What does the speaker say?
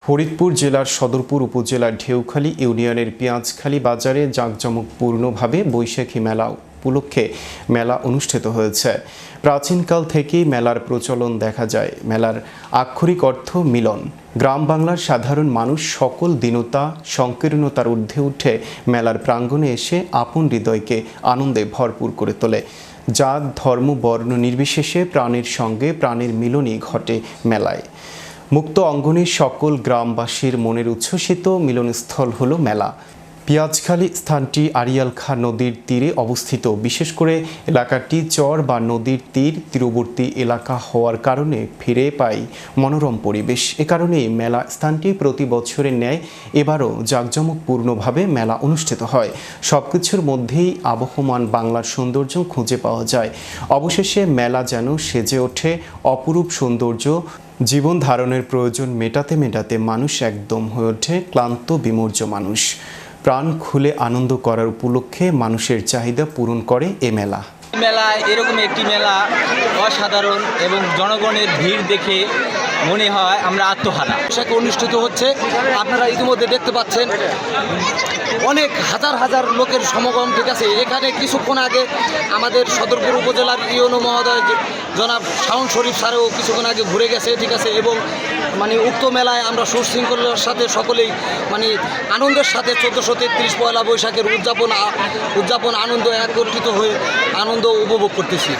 ফরিদপুর জেলার সদরপুর উপজেলার ঢেউখালী ইউনিয়নের পেঁয়াজখালী বাজারে জাঁকজমকপূর্ণভাবে বৈশাখী মেলা উপলক্ষে মেলা অনুষ্ঠিত হয়েছে। প্রাচীনকাল থেকেই মেলার প্রচলন দেখা যায়। মেলার আক্ষরিক অর্থ মিলন। গ্রাম বাংলার সাধারণ মানুষ সকল দীনতা সংকীর্ণতার ঊর্ধ্বে উঠে মেলার প্রাঙ্গণে এসে আপন হৃদয়কে আনন্দে ভরপুর করে তোলে। জাত ধর্ম বর্ণ নির্বিশেষে প্রাণের সঙ্গে প্রাণের মিলনই ঘটে মেলায়। মুক্ত অঙ্গনে সকল গ্রামবাসীর মনের উচ্ছ্বসিত মিলনস্থল হলো মেলা। পেঁয়াজখালী স্থানটি আড়িয়াল খাঁ নদীর তীরে অবস্থিত। বিশেষ করে এলাকাটি চর বা নদীর তীরবর্তী এলাকা হওয়ার কারণে ফিরে পাই মনোরম পরিবেশ। এ কারণেই মেলা স্থানটি প্রতি বছরের ন্যায় এবারও জাঁকজমকপূর্ণভাবে মেলা অনুষ্ঠিত হয়। সবকিছুর মধ্যেই আবহমান বাংলার সৌন্দর্য খুঁজে পাওয়া যায়। অবশেষে মেলা যেন সেজে ওঠে অপরূপ সৌন্দর্য। জীবন ধারণের প্রয়োজন মেটাতে মেটাতে মানুষ একদম হয়ে ওঠে ক্লান্ত বিমর্ষ মানুষ। প্রাণ খুলে আনন্দ করার উপলক্ষে মানুষের চাহিদা পূরণ করে এ মেলা। মেলায় এরকম একটি মেলা অসাধারণ এবং জনগণের ভিড় দেখে মনে হয় আমরা আত্মহারা। পোশাকে অনুষ্ঠিত হচ্ছে, আপনারা ইতিমধ্যে দেখতে পাচ্ছেন অনেক হাজার হাজার লোকের সমাগম। ঠিক আছে, এখানে কিছুক্ষণ আগে আমাদের সদরপুর উপজেলার ইউনো মহোদয় জনাব শাওন শরীফ স্যারও কিছুক্ষণ আগে ঘুরে গেছে। ঠিক আছে, এবং উক্ত মেলায় আমরা সুশৃঙ্খলার সাথে সকলেই আনন্দের সাথে 1433 পয়লা বৈশাখের উদযাপন আনন্দ একত্রিত হয়ে আনন্দ উপভোগ করতেছি।